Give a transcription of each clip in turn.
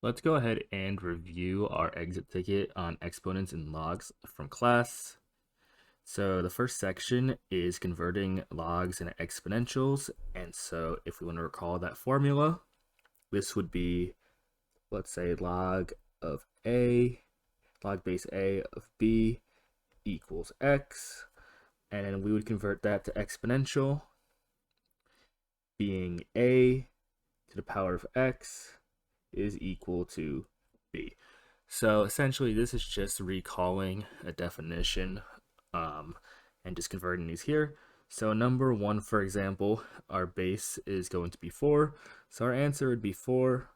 Let's go ahead and review our exit ticket on exponents and logs from class. So the first section is converting logs into exponentials. And so if we want to recall that formula, this would be, let's say, log of a, log base a of b equals x. And then we would convert that to exponential, being a to the power of x is equal to b. So essentially, this is just recalling a definition and just converting these here. So number one, for example, our base is going to be 4. So our answer would be 4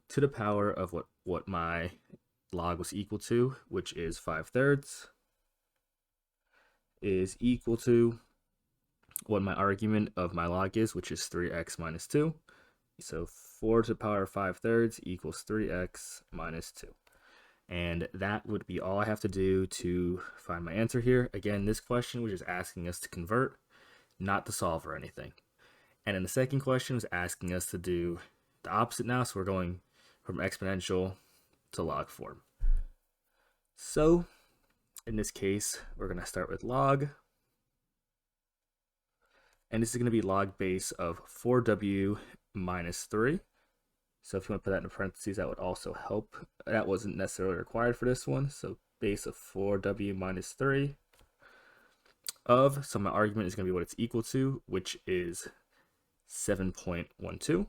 to the power of what my log was equal to, which is 5/3, is equal to what my argument of my log is, which is 3x minus 2. So 4 to the power of 5/3 equals 3x minus 2. And that would be all I have to do to find my answer here. Again, this question was just asking us to convert, not to solve or anything. And then the second question was asking us to do the opposite now. So we're going from exponential to log form. So in this case, we're going to start with log. And this is going to be log base of 4w minus 3. So if you want to put that in parentheses, that would also help. That wasn't necessarily required for this one. So base of 4w minus 3 of, so my argument is going to be what it's equal to, which is 7.12.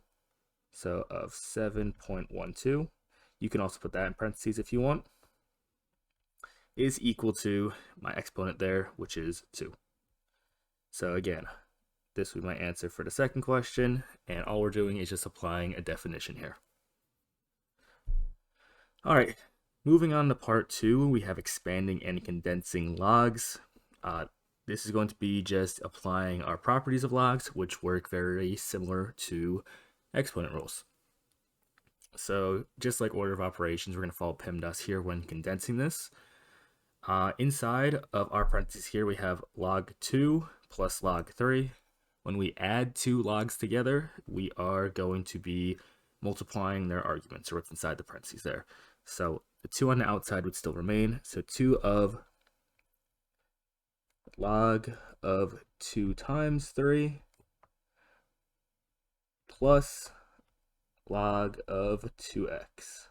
So of 7.12, you can also put that in parentheses if you want, is equal to my exponent there, which is 2. So again, this would be my answer for the second question, and all we're doing is just applying a definition here. All right, moving on to part 2, we have expanding and condensing logs. This is going to be just applying our properties of logs, which work very similar to exponent rules. So just like order of operations, we're going to follow PEMDAS here when condensing this. Inside of our parentheses here, we have log 2 plus log 3. When we add two logs together, we are going to be multiplying their arguments, or what's inside the parentheses there. So the 2 on the outside would still remain. So 2 of log of 2 times 3 plus log of 2x.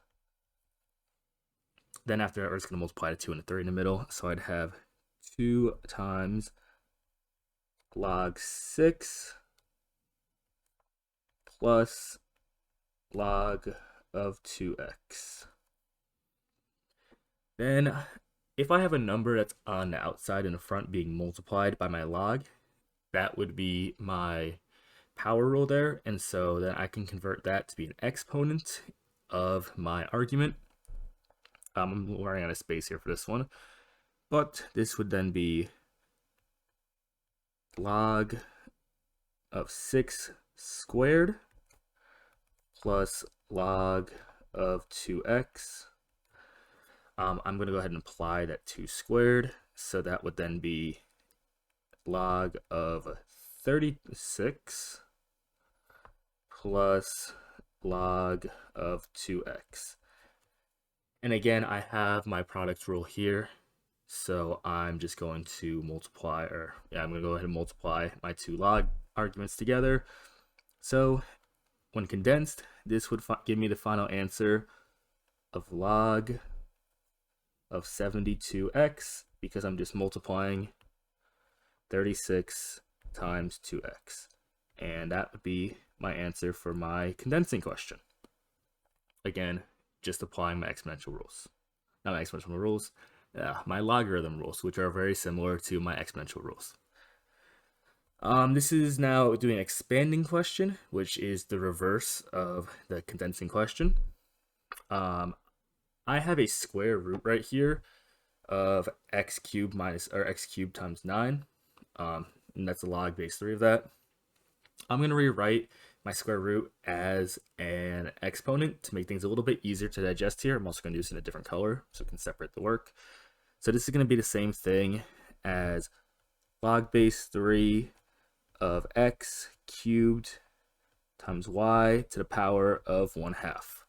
Then after that, we're just going to multiply the 2 and the 3 in the middle. So I'd have 2 times log 6 plus log of 2x. Then if I have a number that's on the outside and the front being multiplied by my log, that would be my power rule there. And so then I can convert that to be an exponent of my argument. I'm running out of space here for this one. But this would then be log of 6 squared plus log of 2x. I'm going to go ahead and apply that 2 squared. So that would then be log of 36 plus log of 2x. And again, I have my product rule here. So I'm just going to multiply, I'm going to go ahead and multiply my 2 log arguments together. So when condensed, this would give me the final answer of log of 72x, because I'm just multiplying 36 times 2x. And that would be my answer for my condensing question. Again, just applying my exponential rules. Not my exponential rules, my logarithm rules, which are very similar to my exponential rules. This is now doing an expanding question, which is the reverse of the condensing question. I have a square root right here of x cubed times 9. And that's a log base 3 of that. I'm going to rewrite my square root as an exponent to make things a little bit easier to digest here. I'm also going to do this in a different color so we can separate the work. So this is going to be the same thing as log base 3 of x cubed times y to the power of 1/2.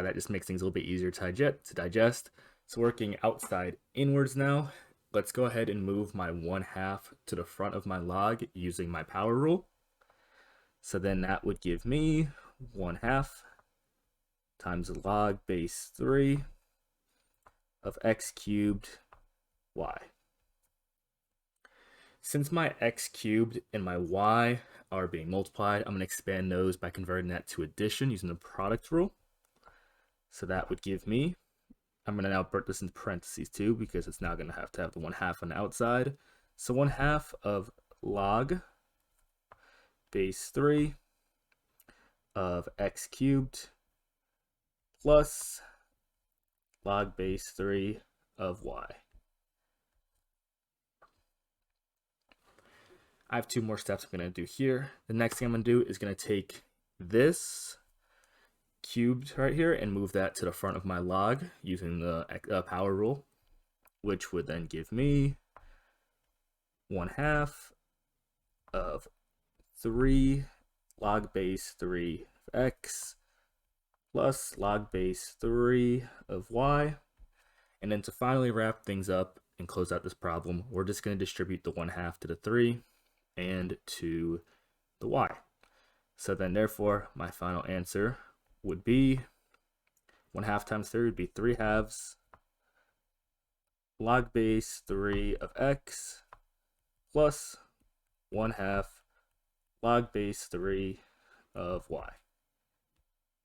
That just makes things a little bit easier to digest. So working outside inwards now, let's go ahead and move my 1/2 to the front of my log using my power rule. So then that would give me 1/2 times log base 3 of x cubed y. Since my x cubed and my y are being multiplied, I'm going to expand those by converting that to addition using the product rule. So that would give me, I'm going to now put this in parentheses too, because it's now going to have the 1/2 on the outside. So 1/2 of log base 3 of x cubed plus log base 3 of y. I have 2 more steps I'm going to do here. The next thing I'm going to do is going to take this cubed right here and move that to the front of my log using the power rule, which would then give me 1/2 of 3 log base 3 of x plus log base 3 of y. And then to finally wrap things up and close out this problem, we're just going to distribute the 1/2 to the 3 and to the y. So then therefore my final answer would be 1/2 times 3 would be 3/2 log base 3 of x plus 1/2 log base 3 of y.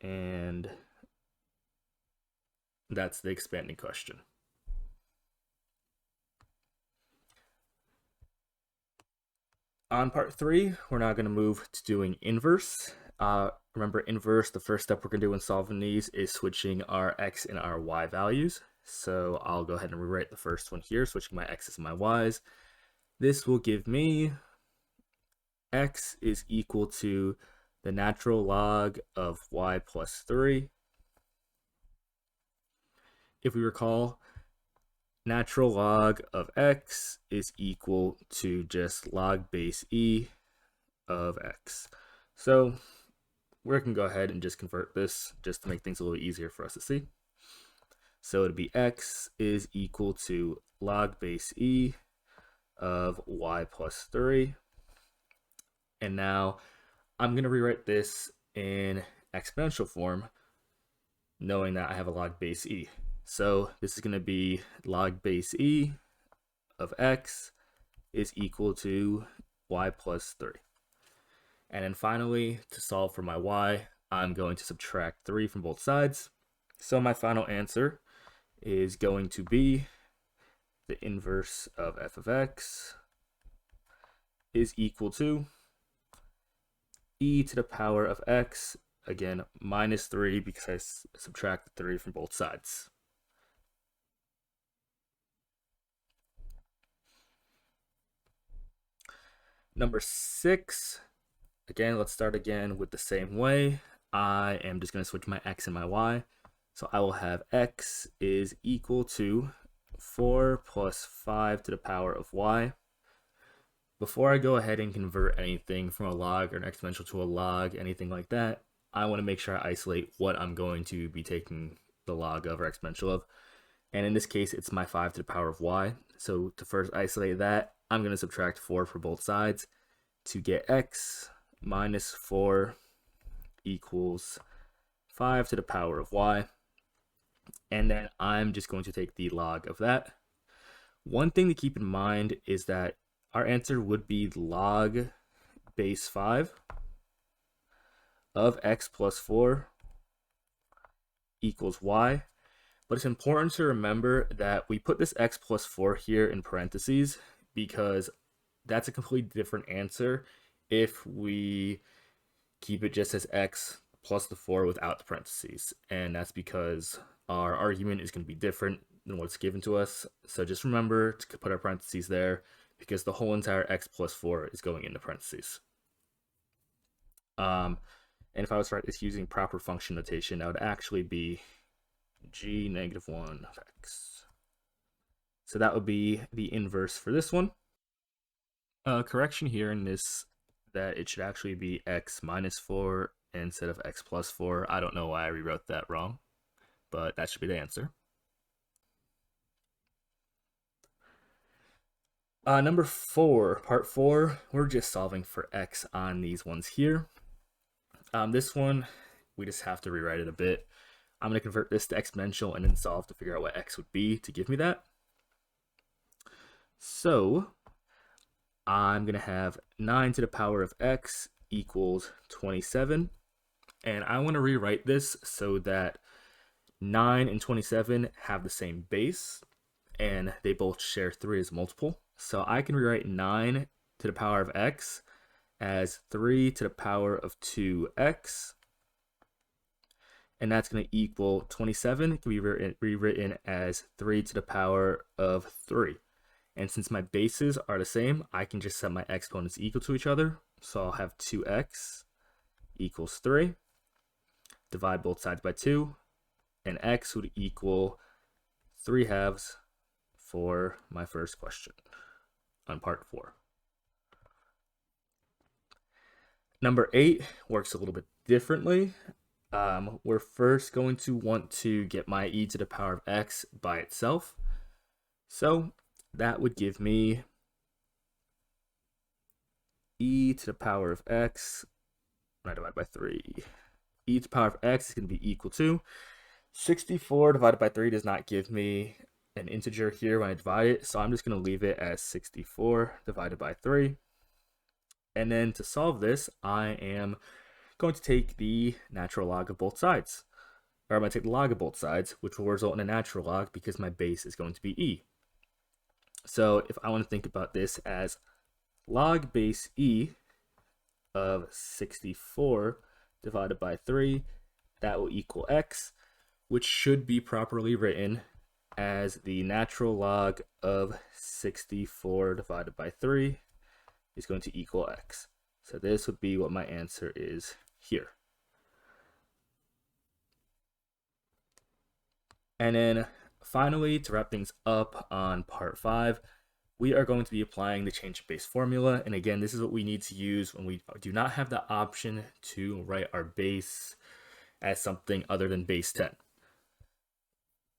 And that's the expanding question. On part 3, we're now going to move to doing inverse. Remember, inverse, the first step we're going to do in solving these is switching our x and our y values. So I'll go ahead and rewrite the first one here, switching my x's and my y's. This will give me x is equal to the natural log of y plus 3. If we recall, natural log of x is equal to just log base e of x. So we can go ahead and just convert this just to make things a little easier for us to see. So it'd be x is equal to log base e of y plus 3. And now I'm going to rewrite this in exponential form, knowing that I have a log base e. So this is going to be log base e of x is equal to y plus 3. And then finally, to solve for my y, I'm going to subtract 3 from both sides. So my final answer is going to be the inverse of f of x is equal to e to the power of x, again, minus 3 because I subtracted 3 from both sides. Number 6, again, let's start again with the same way. I am just going to switch my x and my y. So I will have x is equal to 4 plus 5 to the power of y. Before I go ahead and convert anything from a log or an exponential to a log, anything like that, I want to make sure I isolate what I'm going to be taking the log of or exponential of. And in this case, it's my 5 to the power of y. So to first isolate that, I'm going to subtract 4 for both sides to get x minus 4 equals 5 to the power of y. And then I'm just going to take the log of that. One thing to keep in mind is that our answer would be log base 5 of x plus 4 equals y. But it's important to remember that we put this x plus 4 here in parentheses because that's a completely different answer if we keep it just as x plus the 4 without the parentheses. And that's because our argument is going to be different than what's given to us. So just remember to put our parentheses there because the whole entire x plus 4 is going into parentheses. And if I was to write this using proper function notation, that would actually be g negative 1 of x. So that would be the inverse for this one. Correction here in this, that it should actually be x minus 4 instead of x plus 4. I don't know why I rewrote that wrong. but that should be the answer. Number 4, part 4, we're just solving for x on these ones here. This one, we just have to rewrite it a bit. I'm going to convert this to exponential and then solve to figure out what x would be to give me that. So I'm going to have 9 to the power of x equals 27. And I want to rewrite this so that 9 and 27 have the same base, and they both share 3 as multiple. So I can rewrite 9 to the power of x as 3 to the power of 2x. And that's going to equal 27. It can be rewritten as 3 to the power of 3. And since my bases are the same, I can just set my exponents equal to each other. So I'll have 2x equals 3. Divide both sides by 2. And x would equal 3/2 for my first question on part 4. Number 8 works a little bit differently. We're first going to want to get my e to the power of x by itself. So that would give me e to the power of x, when I divide by 3. E to the power of x is going to be equal to 64 divided by 3 does not give me an integer here when I divide it, so I'm just going to leave it as 64 divided by 3. And then to solve this, I am going to take the natural log of both sides. Or I'm going to take the log of both sides, which will result in a natural log because my base is going to be e. So if I want to think about this as log base e of 64 divided by 3, that will equal x, which should be properly written as the natural log of 64 divided by 3 is going to equal x. So this would be what my answer is here. And then finally, to wrap things up on part 5, we are going to be applying the change of base formula. And again, this is what we need to use when we do not have the option to write our base as something other than base 10.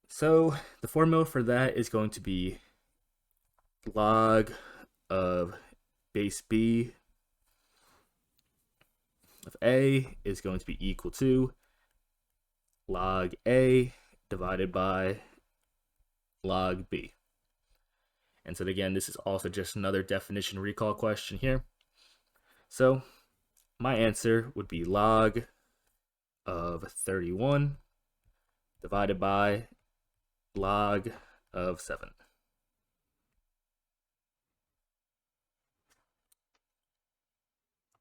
So the formula for that is going to be log of base b of a is going to be equal to log a divided by log b. And so again, this is also just another definition recall question here. So my answer would be log of 31 divided by log of 7.